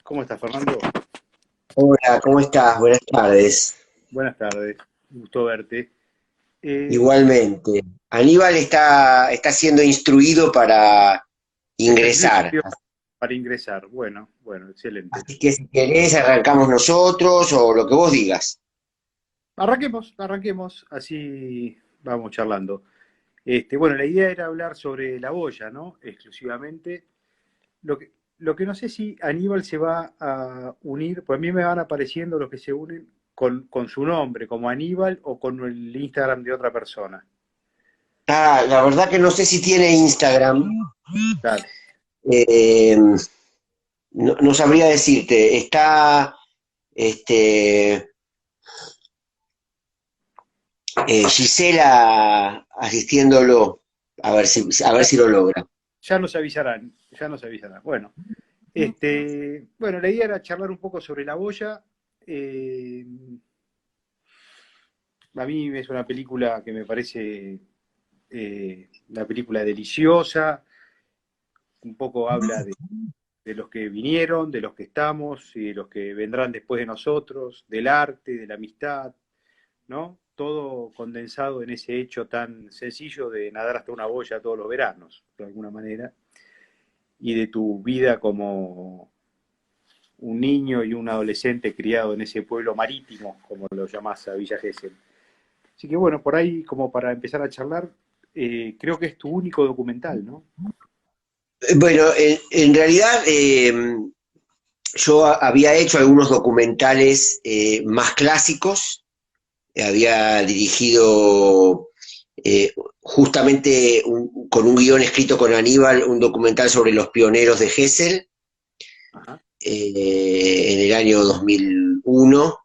¿Cómo estás, Fernando? Hola, ¿cómo estás? Buenas tardes. Buenas tardes, gusto verte. Eh, Igualmente. Aníbal está siendo instruido para Está siendo ingresar. inscrito para ingresar. Bueno, bueno, excelente. Así que si querés, arrancamos nosotros o lo que vos digas. Arranquemos, así vamos charlando. Bueno, la idea era hablar sobre la boya, ¿no? Exclusivamente. Lo que no sé si Aníbal se va a unir, pues a mí me van apareciendo los que se unen con su nombre, como Aníbal o con el Instagram de otra persona. La verdad que no sé si tiene Instagram. Claro. eh, no sabría decirte. Está este, Gisela asistiéndolo. A ver si lo logra. Ya nos avisarán. Bueno, bueno, la idea era charlar un poco sobre La Boya. Eh, a mí es una película que me parece una película deliciosa, un poco habla de los que vinieron, de los que estamos y de los que vendrán después de nosotros, del arte, de la amistad, ¿no? Todo condensado en ese hecho tan sencillo de nadar hasta una boya todos los veranos, de alguna manera, y de tu vida como un niño y un adolescente criado en ese pueblo marítimo, como lo llamás a Villa Gesell. Así que bueno, por ahí, como para empezar a charlar, creo que es tu único documental, ¿no? Bueno, en realidad yo había hecho algunos documentales más clásicos. Había dirigido justamente con un guión escrito con Aníbal un documental sobre los pioneros de Gesell Ajá. en el año 2001.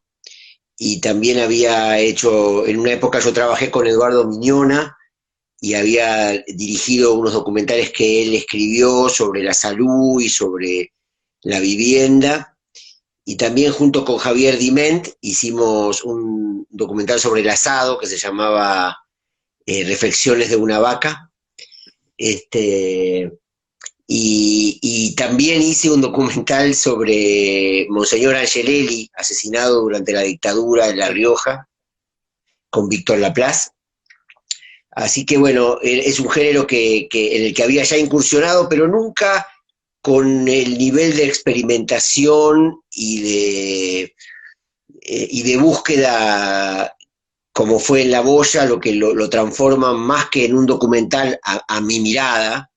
Y también había hecho, en una época yo trabajé con Eduardo Miñona y había dirigido unos documentales que él escribió sobre la salud y sobre la vivienda. Y también junto con Javier Diment hicimos un documental sobre el asado que se llamaba Reflexiones de una vaca. Este, y también hice un documental sobre Monseñor Angelelli, asesinado durante la dictadura en La Rioja, con Víctor Laplace. Así que bueno, es un género en el que había ya incursionado, pero nunca con el nivel de experimentación y de búsqueda como fue en La Boya, lo que lo transforma más que en un documental a mi mirada,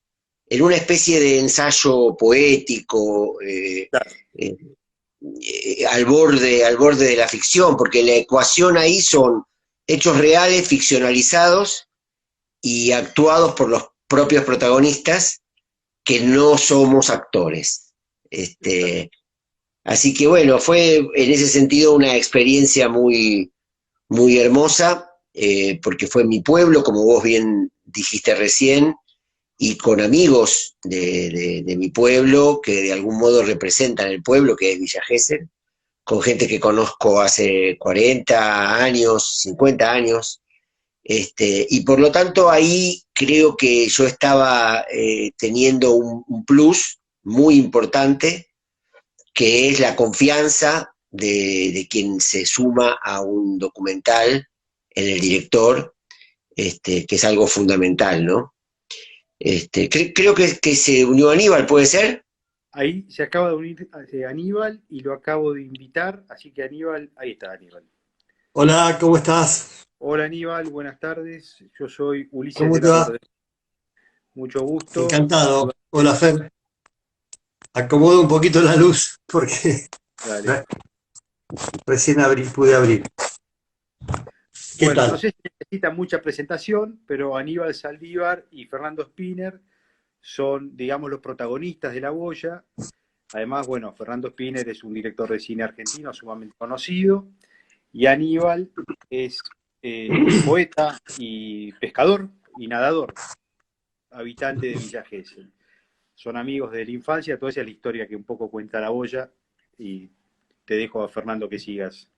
en una especie de ensayo poético, Claro. eh, al borde de la ficción, porque la ecuación ahí son hechos reales, ficcionalizados y actuados por los propios protagonistas, que no somos actores. Así que bueno, fue en ese sentido una experiencia muy, muy hermosa, porque fue en mi pueblo, como vos bien dijiste recién, y con amigos de mi pueblo que de algún modo representan el pueblo, que es Villa Gesell, con gente que conozco hace 40 años, 50 años. Y por lo tanto ahí creo que yo estaba teniendo un plus muy importante, que es la confianza de quien se suma a un documental en el director, que es algo fundamental, ¿no? Creo que se unió Aníbal, ¿puede ser? Ahí se acaba de unir Aníbal y lo acabo de invitar, así que Aníbal, ahí está Aníbal. Hola, ¿cómo estás? Hola Aníbal, buenas tardes. Yo soy Ulises ¿Cómo de te la va? Torre. Mucho gusto. Encantado. Hola, Fer. Acomodo un poquito la luz porque Dale. recién pude abrir. ¿Qué Bueno, no tal? sé si necesita mucha presentación, pero Aníbal Saldívar y Fernando Spinner son, digamos, los protagonistas de La Boya. Además, bueno, Fernando Spinner es un director de cine argentino sumamente conocido y Aníbal es poeta y pescador y nadador, habitante de Villa Gesell. Son amigos de la infancia, toda esa es la historia que un poco cuenta La Boya y te dejo a Fernando que sigas.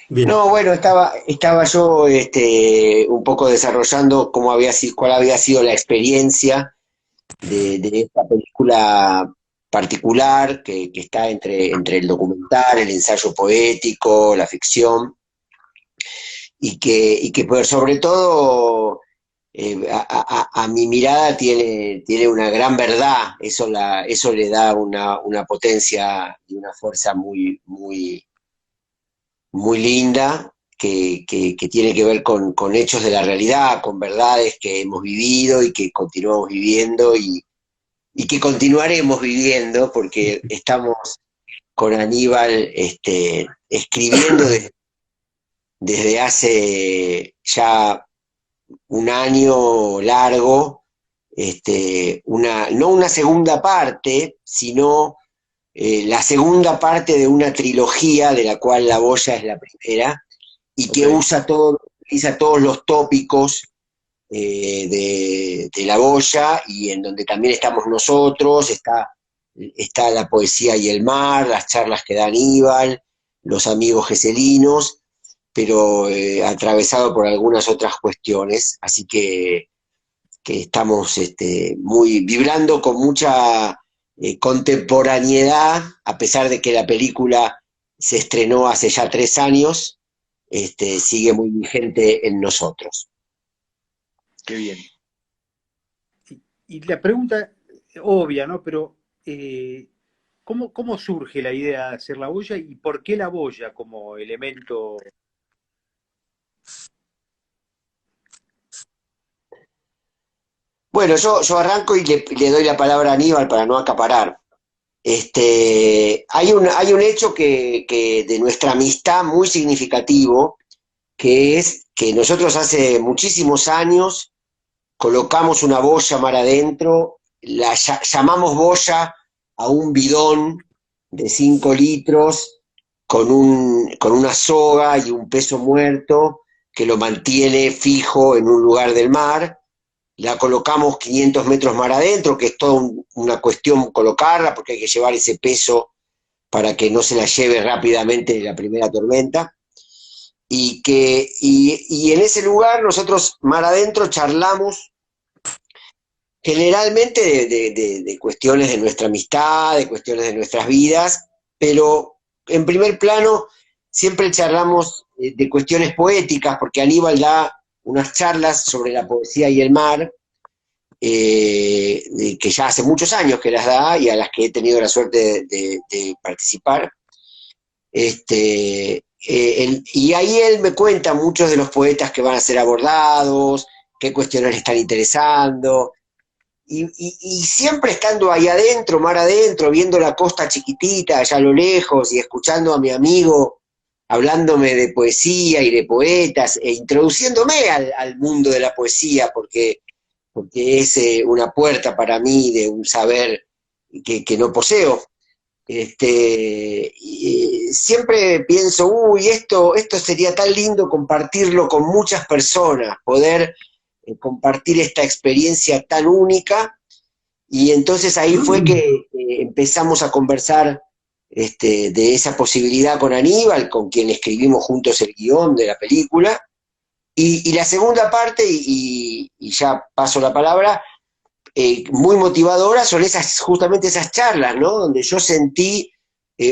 Bien. No, bueno, estaba yo un poco desarrollando cuál había sido la experiencia de esta película particular que está entre el documental, el ensayo poético, la ficción, y que pues, sobre todo a mi mirada tiene una gran verdad, eso le da una potencia y una fuerza muy linda que tiene que ver con hechos de la realidad, con verdades que hemos vivido y que continuamos viviendo y que continuaremos viviendo porque estamos con Aníbal escribiendo desde hace ya un año largo, no una segunda parte, sino la segunda parte de una trilogía de la cual La Boya es la primera, y que utiliza todos los tópicos de La Boya, y en donde también estamos nosotros, está la poesía y el mar, las charlas que da Aníbal, los amigos geselinos, pero atravesado por algunas otras cuestiones, así que estamos vibrando con mucha contemporaneidad, a pesar de que la película se estrenó hace ya 3 años, sigue muy vigente en nosotros. Qué bien. Y la pregunta obvia, ¿no? Pero, ¿cómo surge la idea de hacer la boya y por qué la boya como elemento? Bueno, yo arranco y le doy la palabra a Aníbal para no acaparar. Hay un hecho que de nuestra amistad muy significativo, que es que nosotros hace muchísimos años colocamos una boya mar adentro, llamamos boya a un bidón de 5 litros con una soga y un peso muerto que lo mantiene fijo en un lugar del mar. La colocamos 500 metros mar adentro, que es toda una cuestión colocarla, porque hay que llevar ese peso para que no se la lleve rápidamente la primera tormenta. Y en ese lugar nosotros mar adentro charlamos generalmente de cuestiones de nuestra amistad, de cuestiones de nuestras vidas, pero en primer plano siempre charlamos de cuestiones poéticas, porque Aníbal da unas charlas sobre la poesía y el mar, que ya hace muchos años que las da y a las que he tenido la suerte de participar. Y ahí él me cuenta muchos de los poetas que van a ser abordados, qué cuestiones le están interesando, y siempre estando ahí adentro, mar adentro, viendo la costa chiquitita allá a lo lejos y escuchando a mi amigo hablándome de poesía y de poetas e introduciéndome al mundo de la poesía, porque es una puerta para mí de un saber que no poseo. Siempre pienso, esto sería tan lindo compartirlo con muchas personas, poder compartir esta experiencia tan única, y entonces ahí fue que empezamos a conversar de esa posibilidad con Aníbal, con quien escribimos juntos el guión de la película, y la segunda parte, y ya paso la palabra, muy motivadoras son justamente esas charlas, ¿no? Donde yo sentí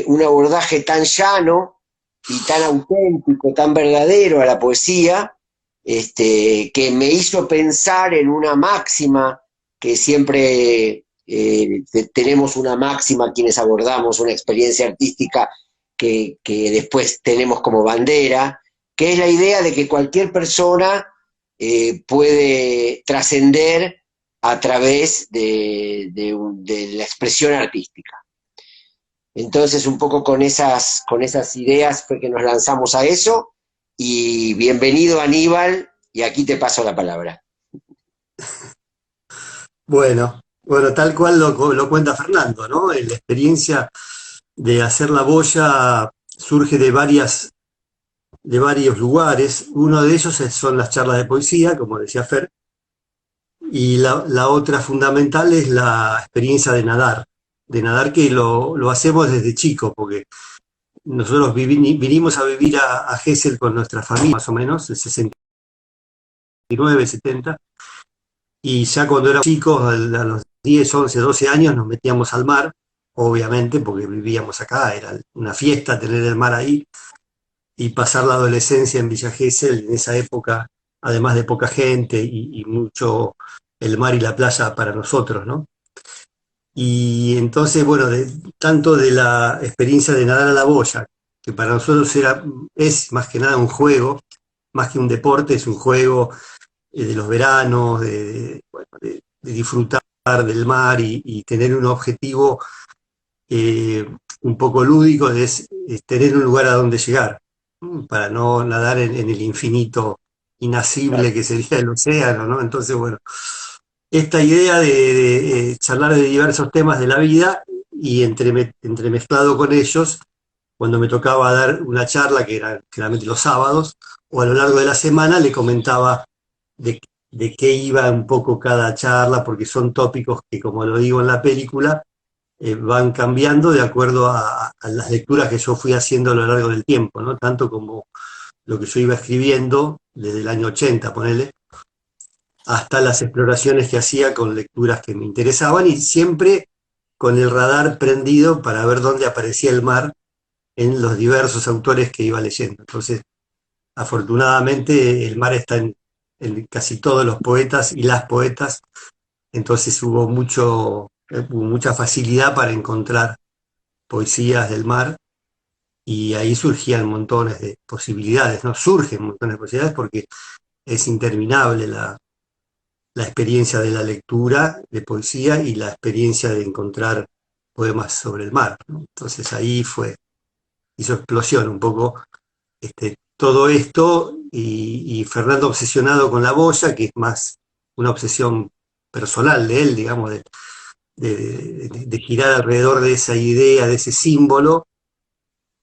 un abordaje tan llano y tan auténtico, tan verdadero a la poesía, que me hizo pensar en una máxima que siempre tenemos una máxima quienes abordamos una experiencia artística que después tenemos como bandera, que es la idea de que cualquier persona puede trascender a través de la expresión artística. Entonces, un poco con esas ideas fue que nos lanzamos a eso, y bienvenido Aníbal, y aquí te paso la palabra. Bueno, tal cual lo cuenta Fernando, ¿no? La experiencia de hacer la boya surge de varios lugares. Uno de ellos son las charlas de poesía, como decía Fer, y la otra fundamental es la experiencia de nadar que lo hacemos desde chico, porque nosotros vinimos a vivir a Gesell con nuestra familia, más o menos, en 69, 70, y ya cuando éramos chicos, a los 10, 11, 12 años, nos metíamos al mar, obviamente, porque vivíamos acá, era una fiesta tener el mar ahí y pasar la adolescencia en Villa Gesell en esa época, además de poca gente y mucho el mar y la playa para nosotros, ¿no? Y entonces, bueno, tanto de la experiencia de nadar a la boya, que para nosotros es más que nada un juego, más que un deporte, es un juego de los veranos, bueno, de disfrutar del mar y tener un objetivo eh, un poco lúdico, es tener un lugar a donde llegar, para no nadar en el infinito Claro. inasible que sería el océano, ¿no? Entonces, bueno, esta idea de charlar de diversos temas de la vida y entremezclado con ellos, cuando me tocaba dar una charla, que era generalmente los sábados, o a lo largo de la semana, le comentaba de, de qué iba un poco cada charla, porque son tópicos que, como lo digo en la película, van cambiando de acuerdo a las lecturas que yo fui haciendo a lo largo del tiempo, ¿no? Tanto como lo que yo iba escribiendo desde el año 80, ponele, hasta las exploraciones que hacía con lecturas que me interesaban y siempre con el radar prendido para ver dónde aparecía el mar en los diversos autores que iba leyendo. Entonces, afortunadamente, el mar está en casi todos los poetas y las poetas, entonces hubo mucha facilidad para encontrar poesías del mar y ahí surgían montones de posibilidades, ¿no? Surgen montones de posibilidades porque es interminable la experiencia de la lectura de poesía y la experiencia de encontrar poemas sobre el mar, ¿no? Entonces ahí hizo explosión un poco todo esto y Fernando obsesionado con la boya, que es más una obsesión personal de él, digamos, de girar alrededor de esa idea, de ese símbolo,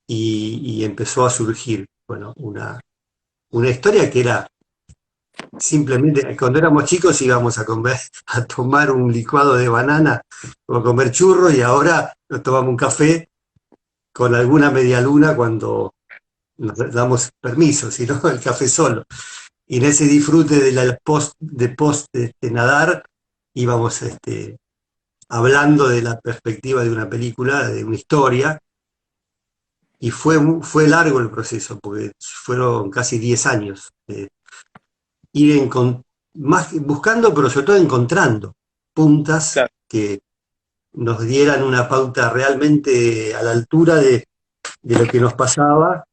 y empezó a surgir, bueno, una historia que era simplemente, cuando éramos chicos íbamos a comer, a tomar un licuado de banana o a comer churros y ahora nos tomamos un café con alguna media luna cuando nos damos permiso, si no el café solo. Y en ese disfrute de nadar íbamos hablando de la perspectiva de una película, de una historia, y fue largo el proceso, porque fueron casi 10 años. Ir más buscando, pero sobre todo encontrando puntas Claro. que nos dieran una pauta realmente a la altura de lo que nos pasaba,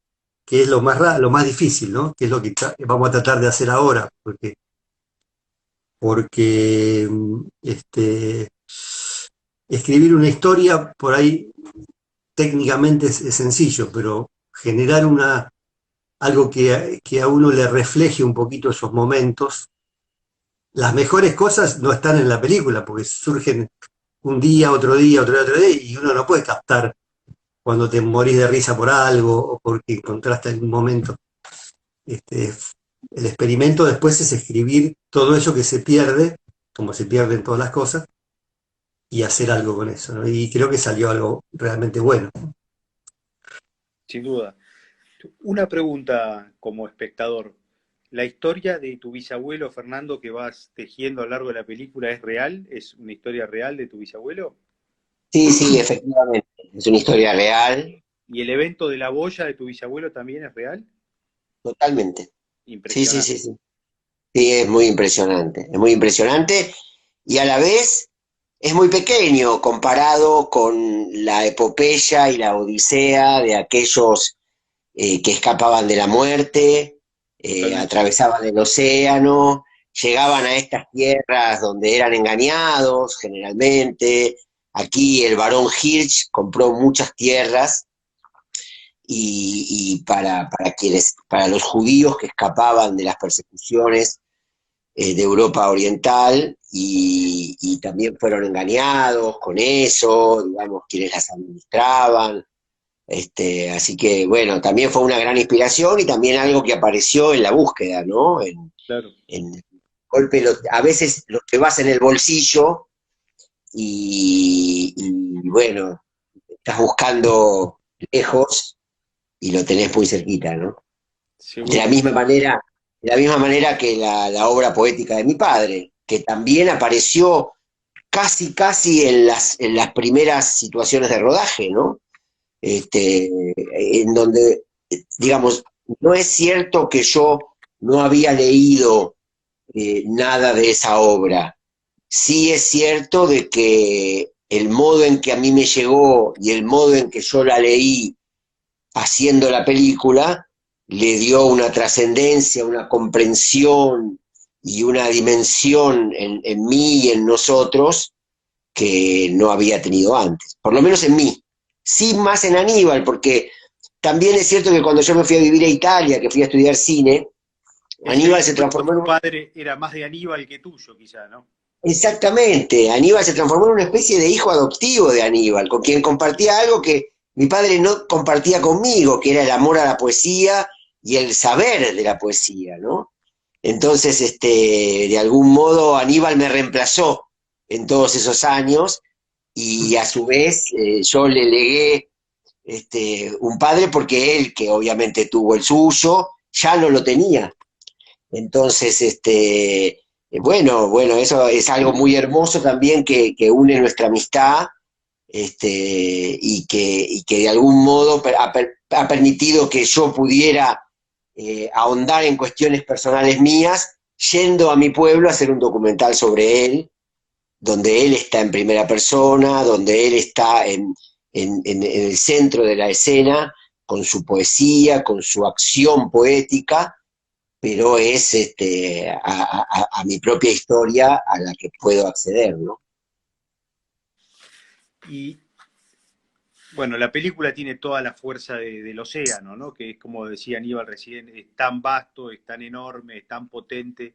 que es lo más difícil, ¿no? Que es lo que vamos a tratar de hacer ahora, porque escribir una historia por ahí técnicamente es sencillo, pero generar algo que a uno le refleje un poquito esos momentos. Las mejores cosas no están en la película, porque surgen un día, otro día, y uno no puede captar cuando te morís de risa por algo o porque encontraste algún momento. Este, el experimento después es escribir todo eso que se pierde, como se pierden todas las cosas, y hacer algo con eso, ¿no? Y creo que salió algo realmente bueno. Sin duda. Una pregunta como espectador. ¿La historia de tu bisabuelo, Fernando, que vas tejiendo a lo largo de la película es real? ¿Es una historia real de tu bisabuelo? Sí, sí, efectivamente, es una historia real, ¿Y el evento de la boya de tu bisabuelo también es real? totalmente. Sí, sí, Impresionante. sí, sí. Sí, es muy impresionante y a la vez es muy pequeño comparado con la epopeya y la odisea de aquellos que escapaban de la muerte, Totalmente. atravesaban el océano, llegaban a estas tierras donde eran engañados generalmente. Aquí el barón Hirsch compró muchas tierras y para los judíos que escapaban de las persecuciones de Europa Oriental y también fueron engañados con eso, digamos, quienes las administraban. Así que, bueno, también fue una gran inspiración y también algo que apareció en la búsqueda, ¿no? Claro. En golpe, a veces lo llevas en el bolsillo y, bueno, estás buscando lejos y lo tenés muy cerquita, ¿no? De la misma Seguramente. manera, de la misma manera que la obra poética de mi padre, que también apareció casi en las primeras situaciones de rodaje, ¿no? En donde, digamos, no es cierto que yo no había leído nada de esa obra. Sí es cierto de que el modo en que a mí me llegó y el modo en que yo la leí haciendo la película le dio una trascendencia, una comprensión y una dimensión en mí y en nosotros que no había tenido antes, por lo menos en mí. Sí, más en Aníbal, porque también es cierto que cuando yo me fui a vivir a Italia, que fui a estudiar cine, Aníbal se transformó en Tu padre era más de Aníbal que tuyo, quizá, ¿no? Exactamente, Aníbal se transformó en una especie de hijo adoptivo de Aníbal, con quien compartía algo que mi padre no compartía conmigo, que era el amor a la poesía y el saber de la poesía, ¿no? Entonces, de algún modo, Aníbal me reemplazó en todos esos años y a su vez yo le legué un padre porque él, que obviamente tuvo el suyo, ya no lo tenía. Entonces, bueno, eso es algo muy hermoso también que une nuestra amistad y que de algún modo ha permitido que yo pudiera ahondar en cuestiones personales mías, yendo a mi pueblo a hacer un documental sobre él, donde él está en primera persona, donde él está en el centro de la escena, con su poesía, con su acción poética, pero es a mi propia historia a la que puedo acceder, ¿no? Y bueno, la película tiene toda la fuerza del océano, ¿no? Que es como decía Aníbal recién, es tan vasto, es tan enorme, es tan potente,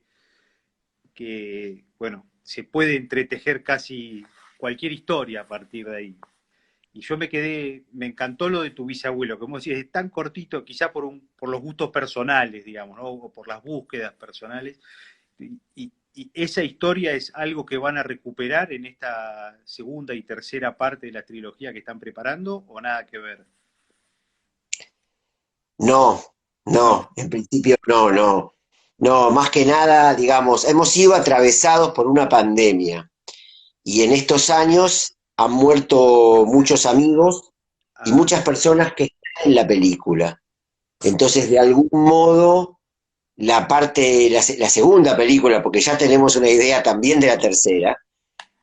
que, bueno, se puede entretejer casi cualquier historia a partir de ahí. Y yo me encantó lo de tu bisabuelo, como decías, es tan cortito, quizá por los gustos personales, digamos, ¿no? O por las búsquedas personales. Y esa historia es algo que van a recuperar en esta segunda y tercera parte de la trilogía que están preparando, o nada que ver. No, No. no, en principio no, no. No, más que nada, digamos, hemos sido atravesados por una pandemia y en estos años han muerto muchos amigos y Ah, muchas personas que están en la película. Entonces, de algún modo, la segunda película, porque ya tenemos una idea también de la tercera,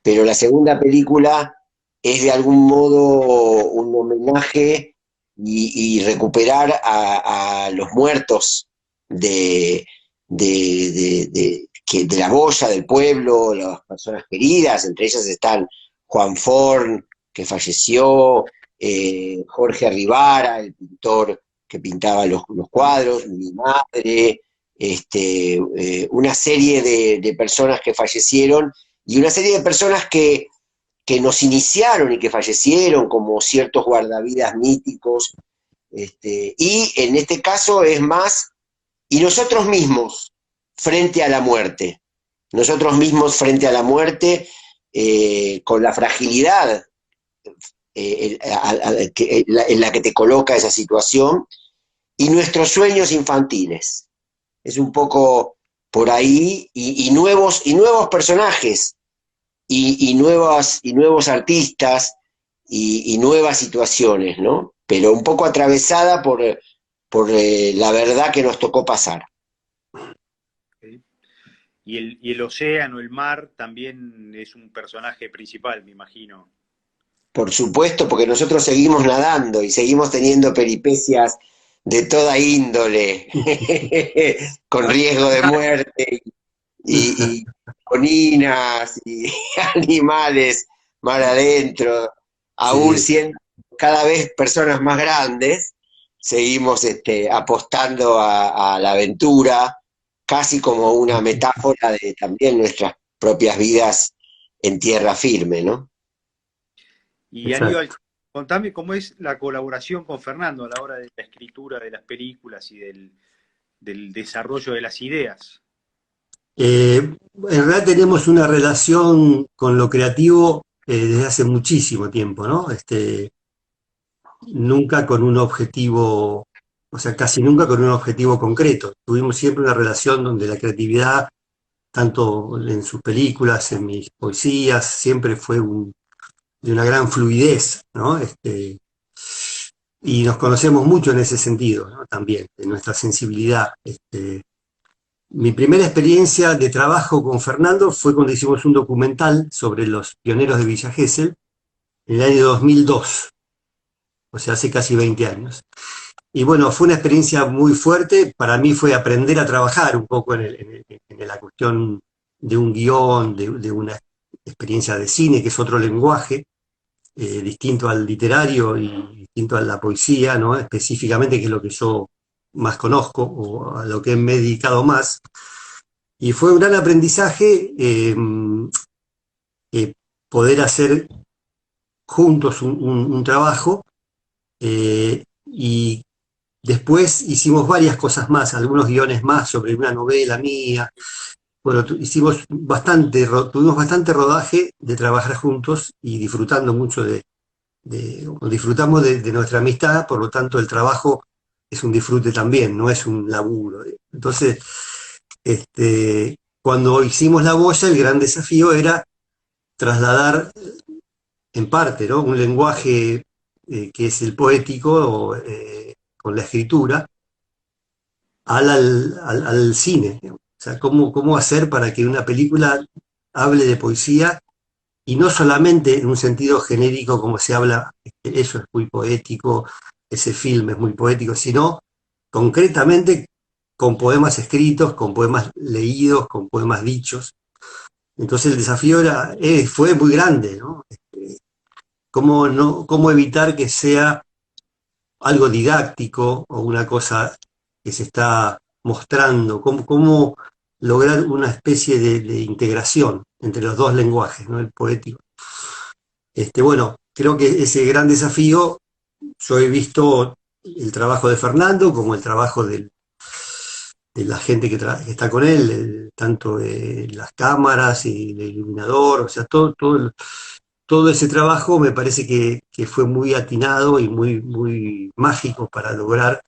pero la segunda película es de algún modo un homenaje y recuperar a los muertos de, de la boya del pueblo, las personas queridas, entre ellas están Juan Forn, que falleció, Jorge Arribara, el pintor que pintaba los cuadros, mi madre, una serie de personas que fallecieron y una serie de personas que nos iniciaron y que fallecieron, como ciertos guardavidas míticos, y en este caso es más, y nosotros mismos frente a la muerte, nosotros mismos frente a la muerte, con la fragilidad en la que te coloca esa situación, y nuestros sueños infantiles. Es un poco por ahí, y nuevos personajes y nuevos artistas y nuevas situaciones, ¿no? Pero un poco atravesada por la verdad que nos tocó pasar. ok. Y el océano, el mar, también es un personaje principal, me imagino. Por supuesto, porque nosotros seguimos nadando y seguimos teniendo peripecias de toda índole, con riesgo de muerte y coninas y animales mar adentro, aún Sí, siendo cada vez personas más grandes, seguimos apostando a la aventura, casi como una metáfora de también nuestras propias vidas en tierra firme, ¿no? Y Aníbal, exacto. contame cómo es la colaboración con Fernando a la hora de la escritura de las películas y del desarrollo de las ideas. En realidad tenemos una relación con lo creativo desde hace muchísimo tiempo, ¿no? Nunca con un objetivo, o sea, casi nunca con un objetivo concreto. Tuvimos siempre una relación donde la creatividad tanto en sus películas, en mis poesías, siempre fue de una gran fluidez, ¿no? Y nos conocemos mucho en ese sentido, ¿no? También, de nuestra sensibilidad. Mi primera experiencia de trabajo con Fernando fue cuando hicimos un documental sobre los pioneros de Villa Gesell en el año 2002, o sea, hace casi 20 años. Y bueno, fue una experiencia muy fuerte. Para mí fue aprender a trabajar un poco en la cuestión de un guión, de una experiencia de cine, que es otro lenguaje, distinto al literario y distinto a la poesía, ¿no? Específicamente, que es lo que yo más conozco o a lo que me he dedicado más. Y fue un gran aprendizaje poder hacer juntos un trabajo, y después hicimos varias cosas más, algunos guiones más sobre una novela mía. Bueno, tuvimos bastante rodaje de trabajar juntos y disfrutando mucho disfrutamos de nuestra amistad, por lo tanto el trabajo es un disfrute también, no es un laburo. Entonces, cuando hicimos La Boya, el gran desafío era trasladar en parte, ¿no? Un lenguaje que es el poético, con la escritura, al cine, ¿no? O sea, cómo hacer para que una película hable de poesía y no solamente en un sentido genérico como se habla, eso es muy poético, ese film es muy poético, sino concretamente con poemas escritos, con poemas leídos, con poemas dichos. Entonces el desafío fue muy grande, ¿no? ¿Cómo evitar que sea algo didáctico o una cosa que se está mostrando? ¿Cómo lograr una especie de integración entre los dos lenguajes, ¿no? El poético. Bueno, creo que ese gran desafío, yo he visto el trabajo de Fernando como el trabajo de la gente que está con él, tanto las cámaras y el iluminador, o sea, todo ese trabajo me parece que fue muy atinado y muy mágico para lograr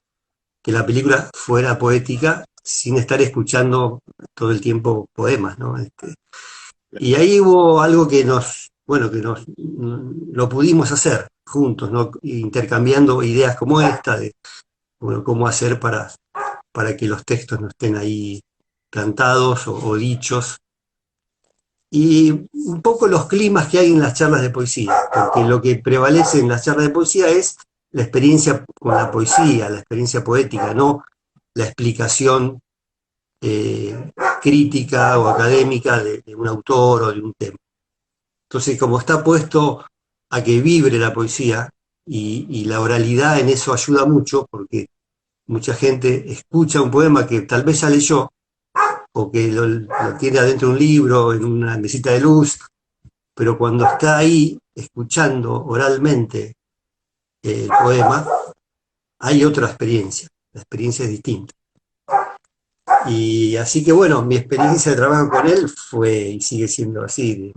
que la película fuera poética sin estar escuchando todo el tiempo poemas, ¿no? Y ahí hubo algo bueno, lo pudimos hacer juntos, ¿no? Intercambiando ideas como esta, de bueno, cómo hacer para que los textos no estén ahí cantados o dichos. Y un poco los climas que hay en las charlas de poesía, porque lo que prevalece en las charlas de poesía es la experiencia con la poesía, la experiencia poética, no la explicación crítica o académica de un autor o de un tema. Entonces, como está puesto a que vibre la poesía, y la oralidad en eso ayuda mucho, porque mucha gente escucha un poema que tal vez ya leyó, o que lo tiene adentro de un libro, en una mesita de luz, pero cuando está ahí escuchando oralmente el poema, hay otra experiencia, la experiencia es distinta. Y así que bueno, mi experiencia de trabajo con él fue y sigue siendo así,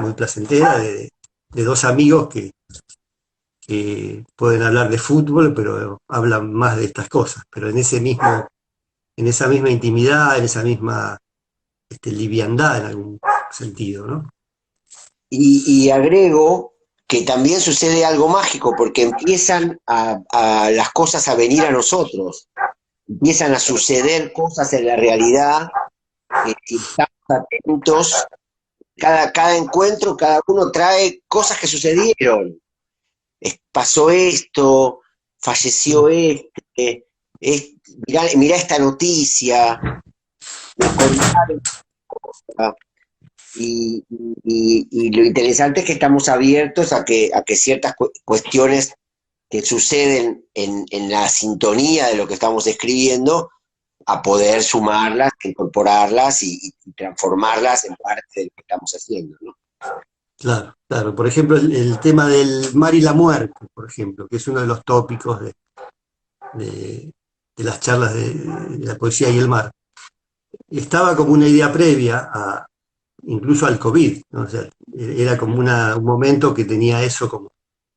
muy placentera, de dos amigos que pueden hablar de fútbol, pero hablan más de estas cosas, pero en esa misma intimidad, en esa misma liviandad en algún sentido, ¿no? Y agrego que también sucede algo mágico, porque empiezan a las cosas a venir a nosotros, empiezan a suceder cosas en la realidad, si estamos atentos, cada encuentro, cada uno trae cosas que sucedieron. Pasó esto, falleció mirá esta noticia, me contaron cosas. Y lo interesante es que estamos abiertos a que ciertas cuestiones que suceden en la sintonía de lo que estamos escribiendo, a poder sumarlas, incorporarlas y transformarlas en parte de lo que estamos haciendo, ¿no? Claro, claro. Por ejemplo, el tema del mar y la muerte, por ejemplo, que es uno de los tópicos de las charlas de la poesía y el mar. Estaba como una idea previa incluso al COVID, ¿no? O sea, era como un momento que tenía eso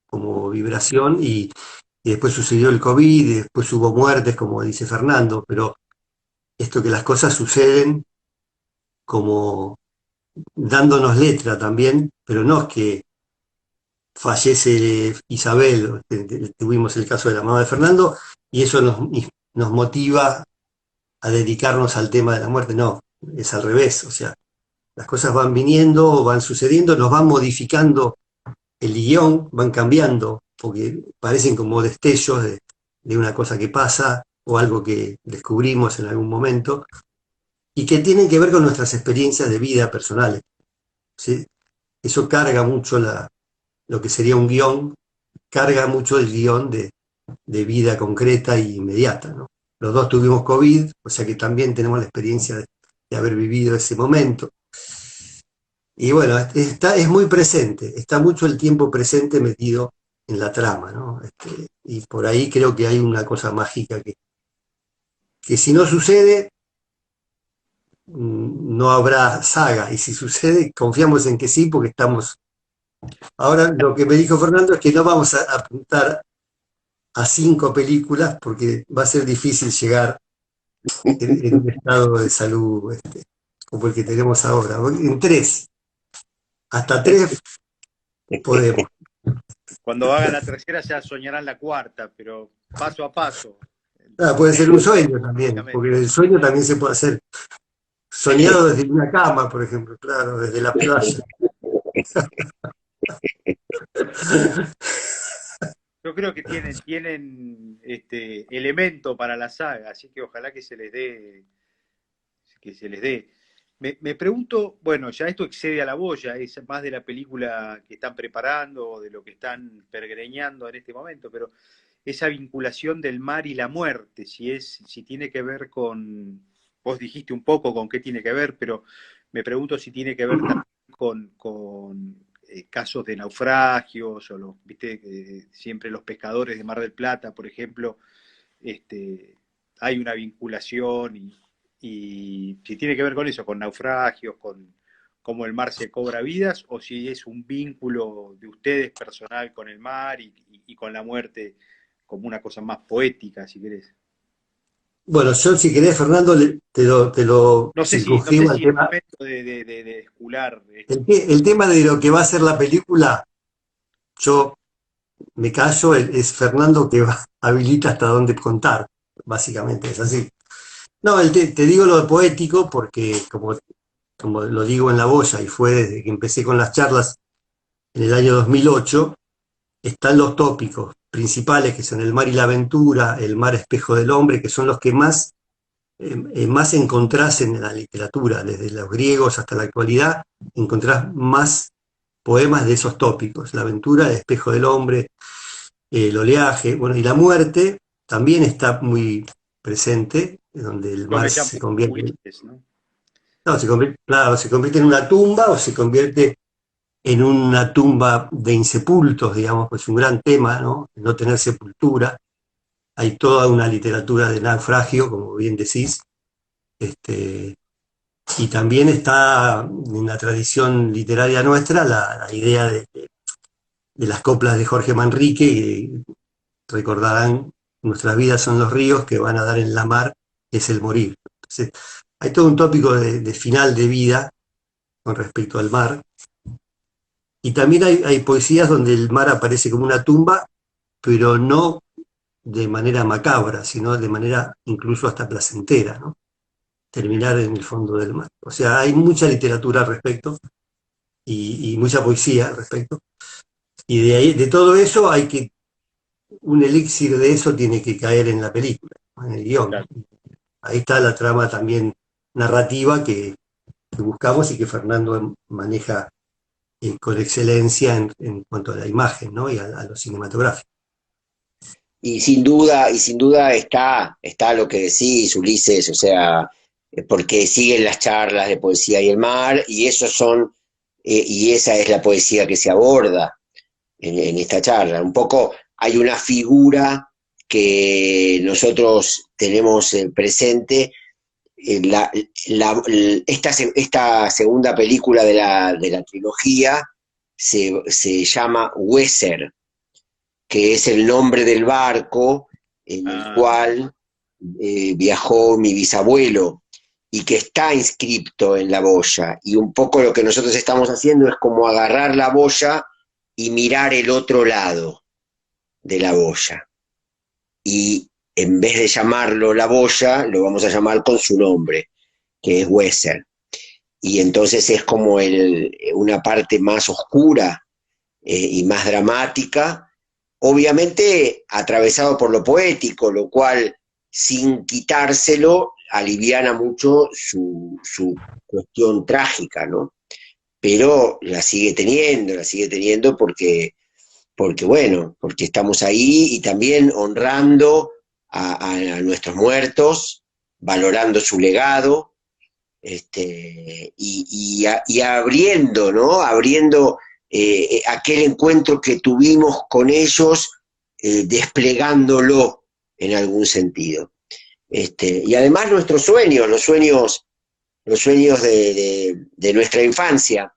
como vibración, y después sucedió el COVID, y después hubo muertes, como dice Fernando, pero esto que las cosas suceden como dándonos letra también, pero no es que fallece Isabel, tuvimos el caso de la mamá de Fernando, y eso nos motiva a dedicarnos al tema de la muerte, no, es al revés, o sea, las cosas van viniendo, van sucediendo, nos van modificando el guión, van cambiando, porque parecen como destellos de una cosa que pasa o algo que descubrimos en algún momento, y que tienen que ver con nuestras experiencias de vida personales, ¿sí? Eso carga mucho lo que sería un guión, carga mucho el guión de vida concreta e inmediata, ¿no? Los dos tuvimos COVID, o sea que también tenemos la experiencia de haber vivido ese momento. Y bueno, es muy presente, está mucho el tiempo presente metido en la trama, ¿no? Y por ahí creo que hay una cosa mágica que si no sucede, no habrá saga, y si sucede, confiamos en que sí, porque estamos... Ahora lo que me dijo Fernando es que no vamos a apuntar a 5 películas, porque va a ser difícil llegar en un estado de salud como el que tenemos ahora. En 3, hasta 3 podemos. Cuando hagan la tercera ya soñarán la cuarta, pero paso a paso. Puede ser un sueño también, porque el sueño también se puede hacer soñado desde una cama, por ejemplo, claro, desde la playa. Yo creo que tienen elemento para la saga, así que ojalá que se les dé, que se les dé. Me pregunto, bueno, ya esto excede a la boya, es más de la película que están preparando o de lo que están pergreñando en este momento, pero esa vinculación del mar y la muerte, si tiene que ver con, vos dijiste un poco con qué tiene que ver, pero me pregunto si tiene que ver también con casos de naufragios, o viste, siempre los pescadores de Mar del Plata, por ejemplo, hay una vinculación y si tiene que ver con eso, con naufragios, con cómo el mar se cobra vidas, o si es un vínculo de ustedes personal con el mar y con la muerte como una cosa más poética, si querés. Bueno, yo si querés, Fernando, te lo No sé circunscribo al si es tema. momento de escular esto. El tema de lo que va a ser la película, yo me callo, es Fernando que habilita hasta dónde contar, básicamente, es así. No, te digo lo poético porque, como lo digo en la boya, y fue desde que empecé con las charlas en el año 2008, están los tópicos principales que son el mar y la aventura, el mar espejo del hombre, que son los que más encontrás en la literatura, desde los griegos hasta la actualidad, encontrás más poemas de esos tópicos, la aventura, el espejo del hombre, el oleaje, bueno, y la muerte también está muy presente, donde el Lo mar que llaman se convierte, Ulises, ¿no? no, claro, se convierte en una tumba o se convierte en una tumba de insepultos, digamos, pues un gran tema, ¿no? No tener sepultura. Hay toda una literatura de naufragio, como bien decís, y también está en la tradición literaria nuestra la idea de las coplas de Jorge Manrique, que recordarán, nuestras vidas son los ríos que van a dar en la mar, es el morir. Entonces, hay todo un tópico de final de vida con respecto al mar, y también hay poesías donde el mar aparece como una tumba, pero no de manera macabra, sino de manera incluso hasta placentera, ¿no? Terminar en el fondo del mar. O sea, hay mucha literatura al respecto y mucha poesía al respecto. Y de todo eso un elixir de eso tiene que caer en la película, en el guión. Claro. Ahí está la trama también narrativa que buscamos y que Fernando maneja con excelencia en cuanto a la imagen, ¿no? Y a lo cinematográfico. Y sin duda está lo que decís, Ulises, o sea, porque siguen las charlas de poesía y el mar, y y esa es la poesía que se aborda en esta charla. Un poco hay una figura que nosotros tenemos presente. Esta segunda película de la trilogía se llama Weser, que es el nombre del barco en el cual viajó mi bisabuelo. y que está inscripto en la boya. Y un poco lo que nosotros estamos haciendo es como agarrar la boya y mirar el otro lado de la boya. Y en vez de llamarlo la boya, lo vamos a llamar con su nombre, que es Weser. Y entonces es como una parte más oscura y más dramática, obviamente atravesado por lo poético, lo cual, sin quitárselo, aliviana mucho su cuestión trágica, ¿no? Pero la sigue teniendo porque bueno, porque estamos ahí y también honrando a nuestros muertos, valorando su legado, y abriendo, ¿no? Abriendo aquel encuentro que tuvimos con ellos, desplegándolo en algún sentido. Y además nuestros sueños, los sueños de nuestra infancia,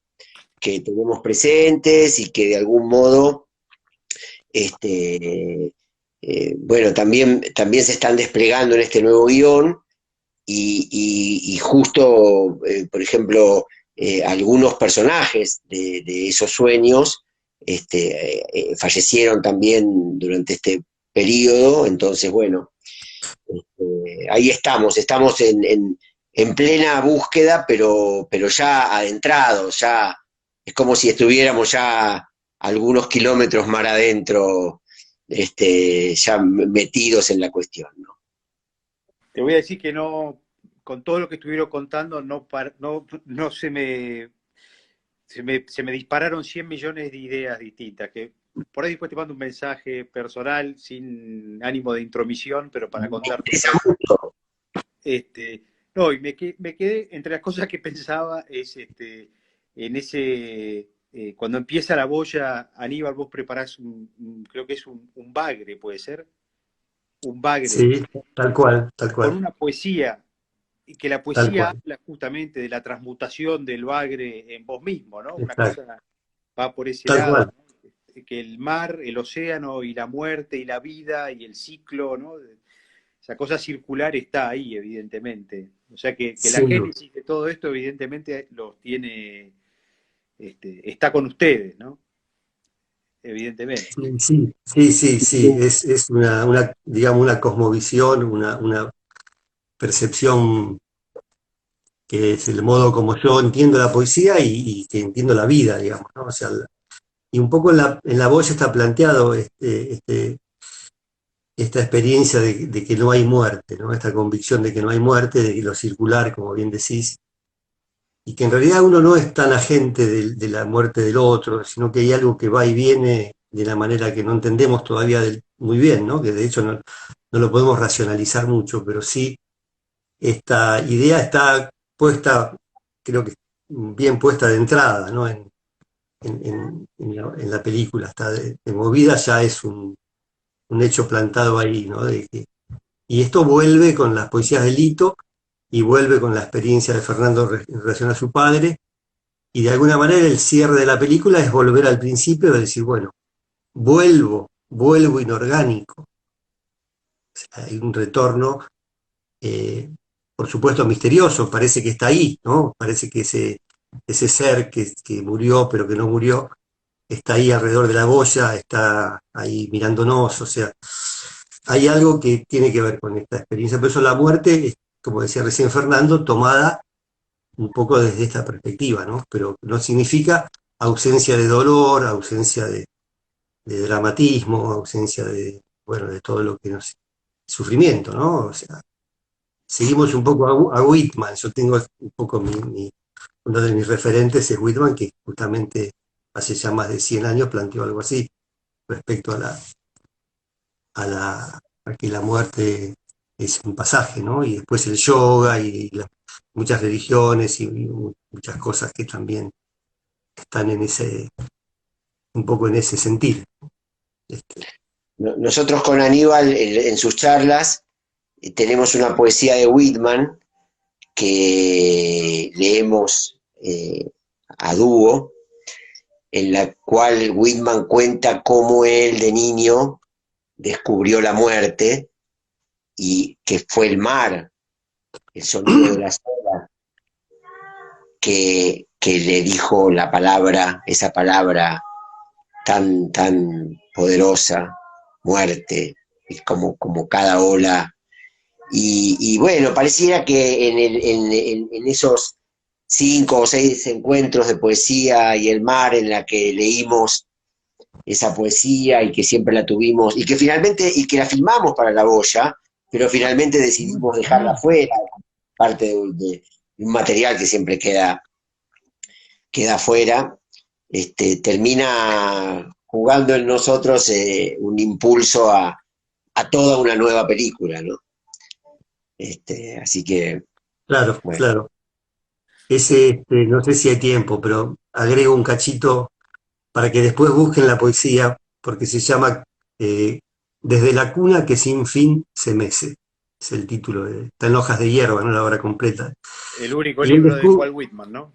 que tenemos presentes y que de algún modo, bueno, también se están desplegando en este nuevo guión. Y justo, por ejemplo, algunos personajes de esos sueños fallecieron también durante este periodo, entonces, bueno, ahí estamos en plena búsqueda, pero ya adentrados, ya es como si estuviéramos ya algunos kilómetros mar adentro, ya metidos en la cuestión, ¿no? Te voy a decir que no, con todo lo que estuvieron contando, no se me dispararon 100 millones de ideas distintas, que por ahí después te mando un mensaje personal sin ánimo de intromisión, pero para contarte. No, y me quedé, entre las cosas que pensaba, es en ese, cuando empieza la boya, Aníbal, vos preparás creo que es un bagre, puede ser, un bagre, Sí, tal cual, tal con cual, una poesía, y que la tal poesía cual. habla justamente de la transmutación del bagre en vos mismo, ¿no? Una Exacto, cosa va por ese tal lado, cual. ¿no? Que el mar, el océano y la muerte y la vida y el ciclo, ¿no? Esa cosa circular está ahí, evidentemente. O sea que la Sin duda. génesis de todo esto, evidentemente, los tiene, está con ustedes, ¿no? Evidentemente. Sí, sí, sí, sí, sí. Es digamos, una cosmovisión, una percepción que es el modo como yo entiendo la poesía y que entiendo la vida, digamos, ¿no? O sea, y un poco en la boya está planteado esta experiencia de que no hay muerte, ¿no? Esta convicción de que no hay muerte, de que lo circular, como bien decís, y que en realidad uno no es tan agente de la muerte del otro, sino que hay algo que va y viene de la manera que no entendemos todavía muy bien, ¿no? Que de hecho no lo podemos racionalizar mucho, pero sí esta idea está puesta, creo que bien puesta de entrada, ¿no? En la película, está de movida, ya es un hecho plantado ahí, ¿no? Y esto vuelve con las poesías de Lito y vuelve con la experiencia de Fernando en relación a su padre, y de alguna manera el cierre de la película es volver al principio y decir, bueno, vuelvo inorgánico. O sea, hay un retorno, eh, por supuesto, misterioso, parece que está ahí, ¿no? Parece que ese ser que murió pero que no murió, está ahí alrededor de la boya, está ahí mirándonos, o sea, hay algo que tiene que ver con esta experiencia. Por eso la muerte es, como decía recién Fernando, tomada un poco desde esta perspectiva, ¿no? Pero no significa ausencia de dolor, ausencia de dramatismo, ausencia bueno, de todo lo que nos... sufrimiento, ¿no? O sea, seguimos un poco a Whitman. Yo tengo un poco uno de mis referentes es Whitman, que justamente hace ya más de 100 años planteó algo así respecto a que la muerte es un pasaje, ¿no? Y después el yoga y muchas religiones y muchas cosas que también están un poco en ese sentir. Este, Nosotros con Aníbal en sus charlas tenemos una poesía de Whitman que leemos a dúo, en la cual Whitman cuenta cómo él de niño descubrió la muerte y que fue el mar, el sonido de las olas que le dijo la palabra, esa palabra tan poderosa, muerte, es como cada ola. Y bueno, pareciera que en esos 5 o 6 encuentros de poesía y el mar en la que leímos esa poesía y que siempre la tuvimos, y que finalmente, y que la filmamos para La Boya, pero finalmente decidimos dejarla fuera, parte de un material que siempre queda fuera, termina jugando en nosotros un impulso a toda una nueva película, ¿no? Así que, Claro, bueno. claro. No sé si hay tiempo, pero agrego un cachito para que después busquen la poesía, porque se llama Desde la cuna que sin fin se mece. Es el título, está en Hojas de Hierba, no la obra completa. El único Y él libro de descubre, Walt Whitman, ¿no?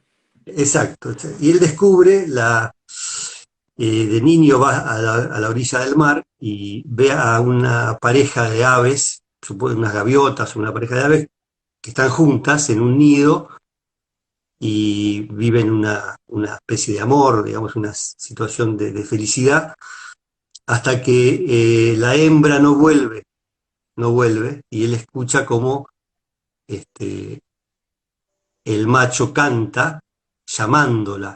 exacto, y él descubre, de niño va a la orilla del mar y ve a una pareja de aves, supongo unas gaviotas o una pareja de aves, que están juntas en un nido y viven una especie de amor, digamos, una situación de felicidad, hasta que la hembra no vuelve, y él escucha como este, el macho canta llamándola,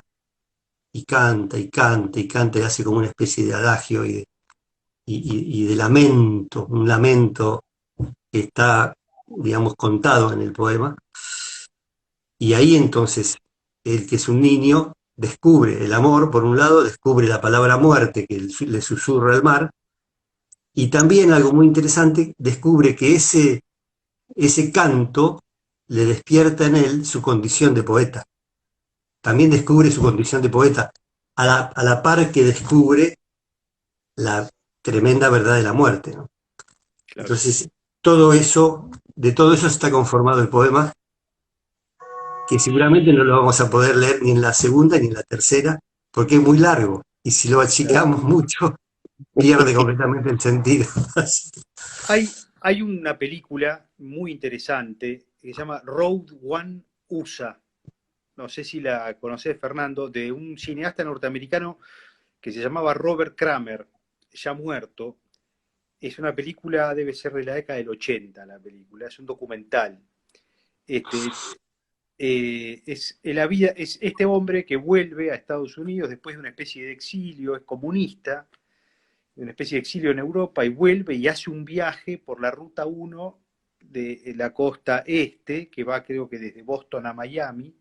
y canta y canta y canta, y hace como una especie de adagio y de lamento, un lamento que está, digamos, contado en el poema. Y ahí entonces, el que es un niño descubre el amor, por un lado, descubre la palabra muerte que le susurra el mar, y también algo muy interesante, descubre que ese canto le despierta en él su condición de poeta. También descubre su condición de poeta, a la par que descubre la tremenda verdad de la muerte, ¿no? Claro. Entonces, de todo eso está conformado el poema, que seguramente no lo vamos a poder leer ni en la segunda ni en la tercera, porque es muy largo, y si lo achicamos mucho, pierde completamente el sentido. Hay una película muy interesante que se llama Road One USA. No sé si la conocés, Fernando, de un cineasta norteamericano que se llamaba Robert Kramer, ya muerto. Es una película, debe ser de la década del 80, la película, es un documental. Este, es este hombre que vuelve a Estados Unidos después de una especie de exilio, es comunista, una especie de exilio en Europa, y vuelve y hace un viaje por la ruta 1 de la costa este, que va creo que desde Boston a Miami,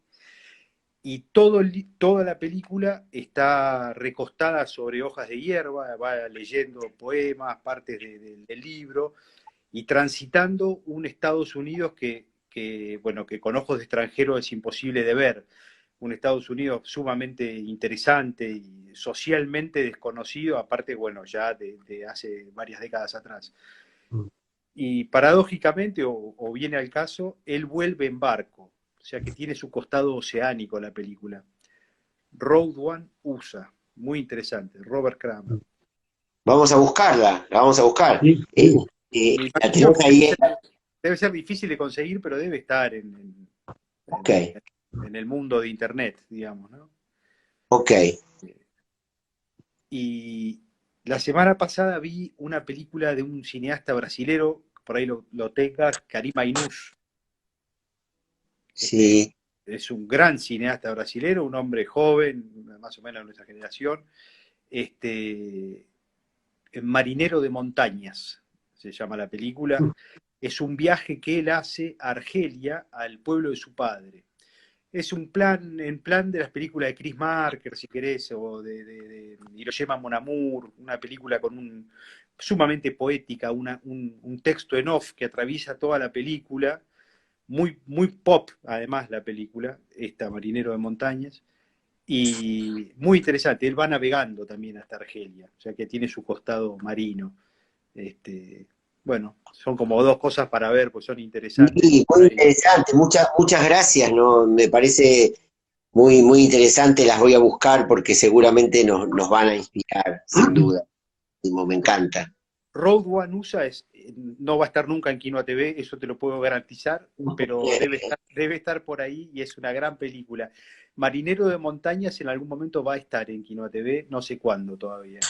y toda la película está recostada sobre hojas de hierba, va leyendo poemas, partes del libro, y transitando un Estados Unidos bueno, que con ojos de extranjero es imposible de ver, un Estados Unidos sumamente interesante y socialmente desconocido, aparte, bueno, ya de hace varias décadas atrás. Y paradójicamente, o viene al caso, él vuelve en barco, o sea que tiene su costado oceánico la película. Road One USA, muy interesante, Robert Kramer. Vamos a buscarla, la vamos a buscar. Sí, sí. Me La imagino tenemos que ahí. debe ser difícil de conseguir, pero debe estar Ok, en el mundo de Internet, digamos, ¿no? ok. Y la semana pasada vi una película de un cineasta brasilero, por ahí lo tengas, Karim Ainús. Sí. Es un gran cineasta brasilero, un hombre joven, más o menos de nuestra generación, Marinero de Montañas, se llama la película. Es un viaje que él hace a Argelia, al pueblo de su padre. Es un plan, en plan de las películas de Chris Marker, si querés, o de Hiroshima Mon Amour, una película con sumamente poética, un texto en off que atraviesa toda la película, muy, muy pop además la película, esta Marinero de Montañas, y muy interesante. Él va navegando también hasta Argelia, o sea que tiene su costado marino. Bueno, son como dos cosas para ver, pues son interesantes. Sí, Por muy ahí. interesante, muchas gracias, ¿no? Me parece muy interesante, las voy a buscar porque seguramente nos van a inspirar, sin duda. Me encanta. Road One USA no va a estar nunca en Quinoa TV, eso te lo puedo garantizar, pero debe estar por ahí y es una gran película. Marinero de Montañas en algún momento va a estar en Quinoa TV, no sé cuándo todavía.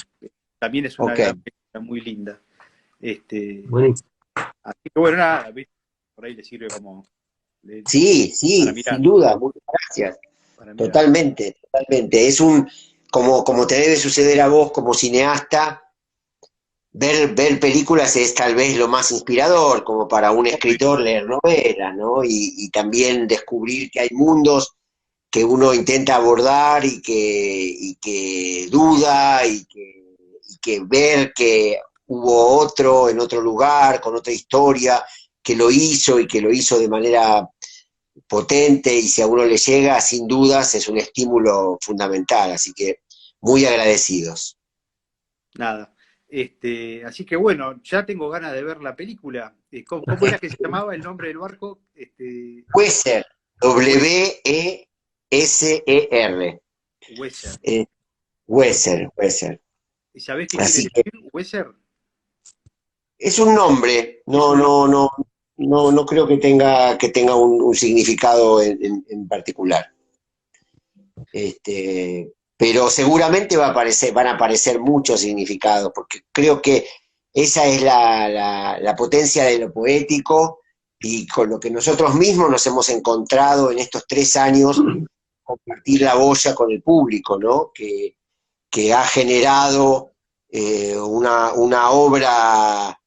También es una Ok, gran película, muy linda. Buenísimo. Así que bueno, nada, ¿viste? Por ahí le sirve como sí, para sí, sin mirar, duda, muchas gracias. para mirar. Totalmente, totalmente. Es como te debe suceder a vos como cineasta, ver películas es tal vez lo más inspirador, como para un escritor leer novelas, ¿no? Y también descubrir que hay mundos que uno intenta abordar y que duda y que ver que hubo otro en otro lugar, con otra historia, que lo hizo y que lo hizo de manera potente y si a uno le llega, sin dudas, es un estímulo fundamental. Así que muy agradecidos. Nada. Así que bueno, ya tengo ganas de ver la película. ¿Cómo era que se llamaba el nombre del barco? Weser, Wes- Weser. Weser. Eh, Weser. ¿Y sabés qué quiere Así que decir Weser? es un nombre, Es no, un no, nombre. no, no creo que tenga un significado en particular. Pero seguramente van a aparecer muchos significados, porque creo que esa es la potencia de lo poético y con lo que nosotros mismos nos hemos encontrado en estos 3 años, compartir la boya con el público, ¿no? Que ha generado una obra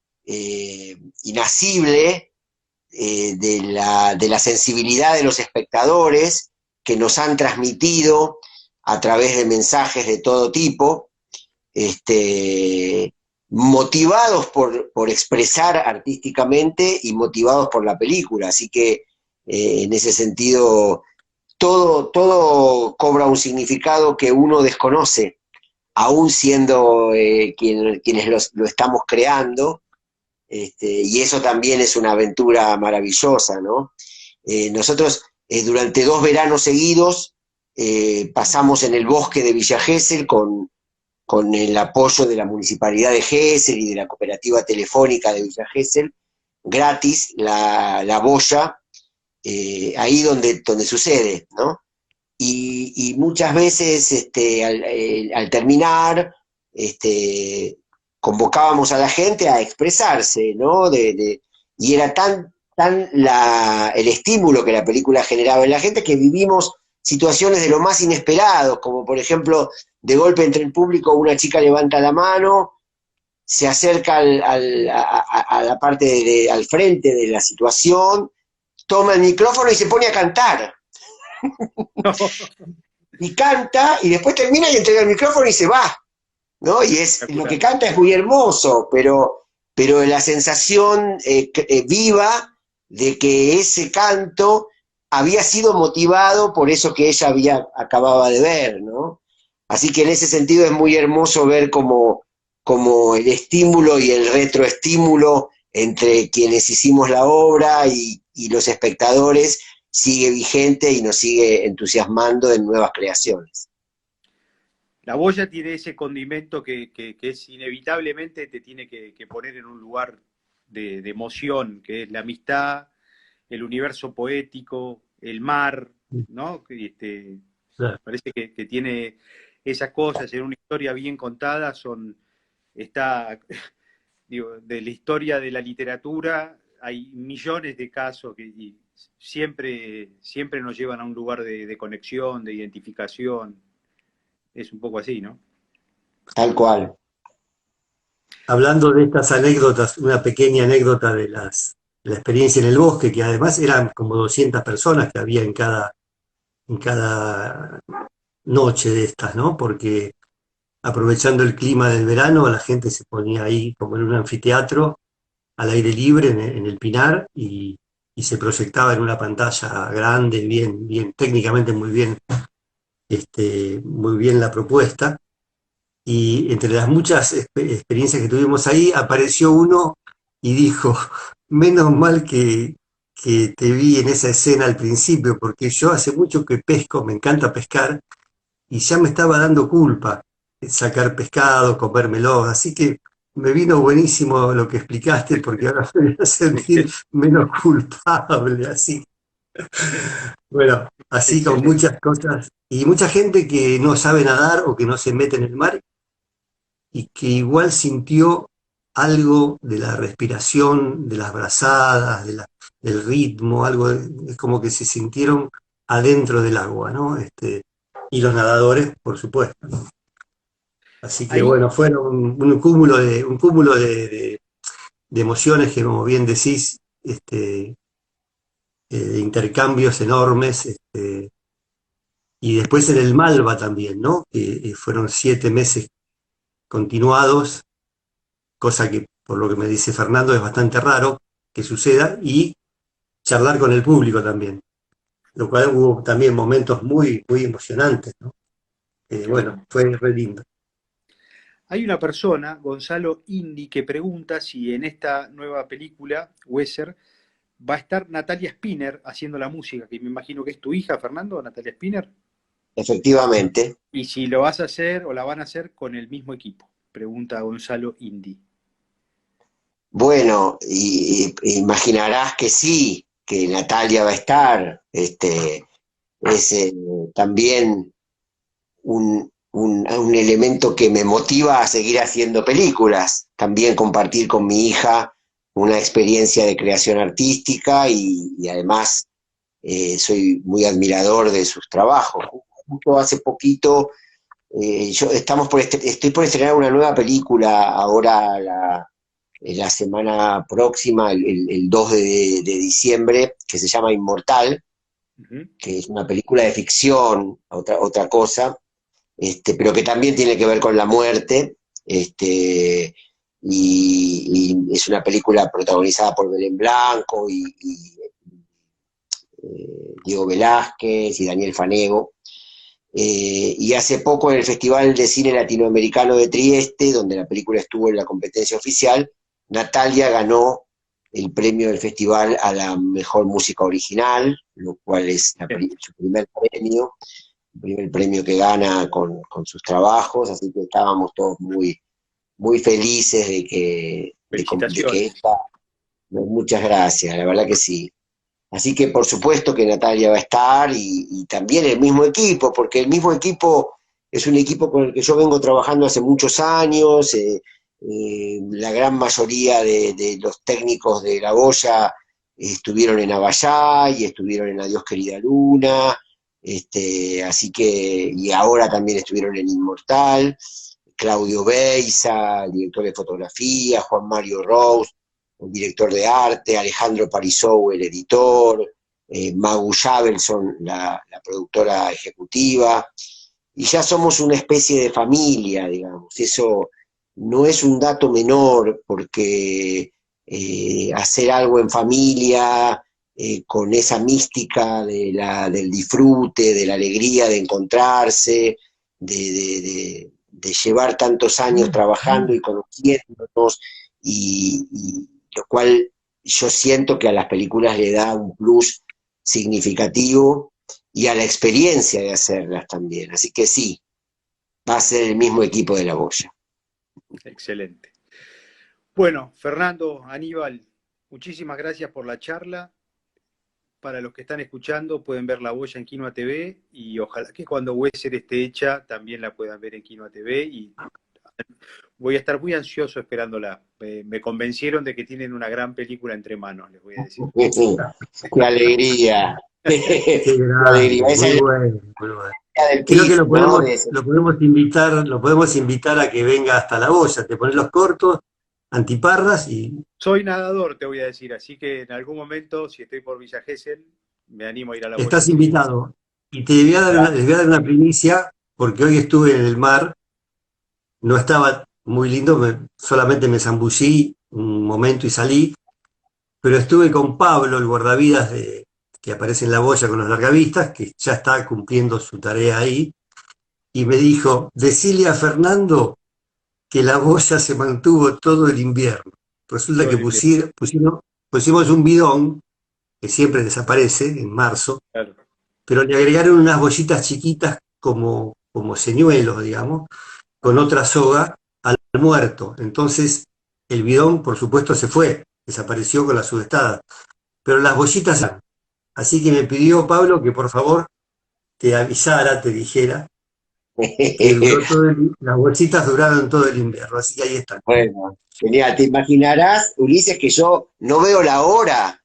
inasible de la sensibilidad de los espectadores que nos han transmitido a través de mensajes de todo tipo, motivados por expresar artísticamente y motivados por la película. Así que en ese sentido, todo cobra un significado que uno desconoce, aún siendo quienes lo estamos creando, y eso también es una aventura maravillosa, ¿no? Nosotros durante 2 veranos seguidos pasamos en el bosque de Villa Gesell con el apoyo de la Municipalidad de Gesell y de la Cooperativa Telefónica de Villa Gesell, gratis la boya, ahí donde sucede, ¿no? Y muchas veces al terminar, convocábamos a la gente a expresarse, ¿no? Y era tan el estímulo que la película generaba en la gente que vivimos situaciones de lo más inesperados, como por ejemplo, de golpe entre el público una chica levanta la mano, se acerca a la parte al frente de la situación, toma el micrófono y se pone a cantar y canta y después termina y entrega el micrófono y se va, ¿no? Y lo que Espectacular. canta es muy hermoso, pero la sensación viva de que ese canto había sido motivado por eso que ella acababa de ver, ¿no? Así que en ese sentido es muy hermoso ver como el estímulo y el retroestímulo entre quienes hicimos la obra y los espectadores sigue vigente y nos sigue entusiasmando en nuevas creaciones. La boya tiene ese condimento que es inevitablemente te tiene que poner en un lugar de emoción, que es la amistad, el universo poético, el mar, ¿no? Claro. Parece que tiene esas cosas en una historia bien contada, está, digo, de la historia de la literatura, hay millones de casos y siempre nos llevan a un lugar de conexión, de identificación. Es un poco así, ¿no? Tal cual. Hablando de estas anécdotas, una pequeña anécdota de la experiencia en el bosque, que además eran como 200 personas que había en cada noche de estas, ¿no? Porque aprovechando el clima del verano, la gente se ponía ahí como en un anfiteatro, al aire libre, en el Pinar, y se proyectaba en una pantalla grande, bien, técnicamente muy bien la propuesta. Y entre las muchas experiencias que tuvimos ahí, apareció uno y dijo, menos mal que te vi en esa escena al principio, porque yo hace mucho que pesco, me encanta pescar, y ya me estaba dando culpa sacar pescado, comérmelo, así que me vino buenísimo lo que explicaste, porque ahora me voy a sentir menos culpable, así. Bueno, así con Excelente. muchas cosas. Y mucha gente que no sabe nadar o que no se mete en el mar y que igual sintió algo de la respiración, de las brazadas, del ritmo, es como que se sintieron adentro del agua, ¿no? Y los nadadores, por supuesto. Así que Ahí bueno, fueron un cúmulo de emociones que, como bien decís, de intercambios enormes, y después en el Malva también, ¿no? Que fueron 7 meses continuados, cosa que, por lo que me dice Fernando, es bastante raro que suceda, y charlar con el público también, lo cual hubo también momentos muy, muy emocionantes, ¿no? Claro. Bueno, fue re lindo. Hay una persona, Gonzalo Indy, que pregunta si en esta nueva película, Weser, va a estar Natalia Spinner haciendo la música, que me imagino que es tu hija, Fernando, Natalia Spinner, Efectivamente. y si lo vas a hacer o la van a hacer con el mismo equipo, pregunta Gonzalo Indy. Bueno, imaginarás que sí, que Natalia va a estar. Es también un elemento que me motiva a seguir haciendo películas. También compartir con mi hija una experiencia de creación artística y además soy muy admirador de sus trabajos. Justo hace poquito, estoy por estrenar una nueva película ahora la semana próxima, el 2 de diciembre, que se llama Inmortal, Ujú. que es una película de ficción, otra cosa, pero que también tiene que ver con la muerte, y es una película protagonizada por Belén Blanco Diego Velázquez y Daniel Fanego. Y hace poco en el Festival de Cine Latinoamericano de Trieste, donde la película estuvo en la competencia oficial, Natalia ganó el premio del festival a la mejor música original, lo cual es su primer premio que gana con sus trabajos, así que estábamos todos muy, muy felices de que Felicitaciones. esta, muchas gracias, la verdad que sí. Así que por supuesto que Natalia va a estar y también el mismo equipo, porque el mismo equipo es un equipo con el que yo vengo trabajando hace muchos años. La gran mayoría de los técnicos de La Boya estuvieron en Abayá y estuvieron en Adiós Querida Luna, así que, y ahora también estuvieron en Inmortal. Claudio Beiza, el director de fotografía, Juan Mario Rose, el director de arte, Alejandro Parisou, el editor, Magu Javelson, la productora ejecutiva, y ya somos una especie de familia, digamos. Eso no es un dato menor, porque hacer algo en familia, con esa mística del disfrute, de la alegría de encontrarse, de llevar tantos años trabajando y conociéndonos, y lo cual yo siento que a las películas le da un plus significativo y a la experiencia de hacerlas también. Así que sí, va a ser el mismo equipo de La Boya. Excelente. Bueno, Fernando, Aníbal, muchísimas gracias por la charla. Para los que están escuchando, pueden ver La Boya en Quinoa TV y ojalá que cuando Weser esté hecha también la puedan ver en Quinoa TV y voy a estar muy ansioso esperándola. Me convencieron de que tienen una gran película entre manos, les voy a decir. ¡Qué alegría! Qué ¡Qué alegría! grande, Esa muy es bueno, muy bueno. la del Creo que PIF, ¿no? De ese. lo podemos invitar a que venga hasta La Boya, te pones los cortos, antiparras y Soy nadador, te voy a decir, así que en algún momento, si estoy por Villa Gesell, me animo a ir a La Boya estás con ustedes. invitado. Y te voy a dar les voy a dar una primicia, porque hoy estuve en el mar, no estaba muy lindo, solamente me zambullí un momento y salí, pero estuve con Pablo, el guardavidas que aparece en La Boya con los largavistas, que ya está cumpliendo su tarea ahí, y me dijo, decile a Fernando que La Boya se mantuvo todo el invierno. Resulta Todo que el invierno, pusimos un bidón, que siempre desaparece en marzo, claro. pero le agregaron unas bollitas chiquitas como señuelos, digamos, con otra soga muerto. Entonces, el bidón, por supuesto, se fue, desapareció con la sudestada. Pero las bollitas, así que me pidió Pablo que por favor te avisara, te dijera, que duró las bolsitas duraron todo el invierno, así que ahí están. Bueno, genial. Te imaginarás, Ulises, que yo no veo la hora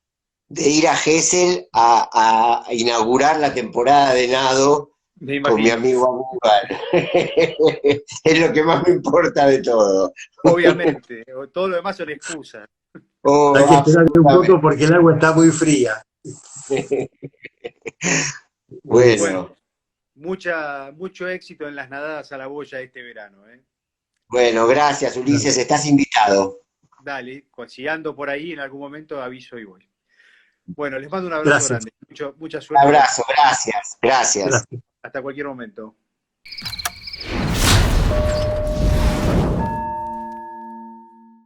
de ir a Gesell a inaugurar la temporada de nado Me con mi imagino. amigo Aníbal. Es lo que más me importa de todo. Obviamente, todo lo demás son excusas. Oh, Hay que esperar un poco absolutamente. porque el agua está muy fría. Bueno, Bueno, mucho éxito en las nadadas a la boya este verano, ¿eh? bueno, gracias, Ulises, estás invitado. Dale, si ando por ahí en algún momento aviso y voy. Bueno, les mando un abrazo Gracias, grande. Mucha Un suerte con... abrazo, gracias, gracias. gracias. Hasta cualquier momento.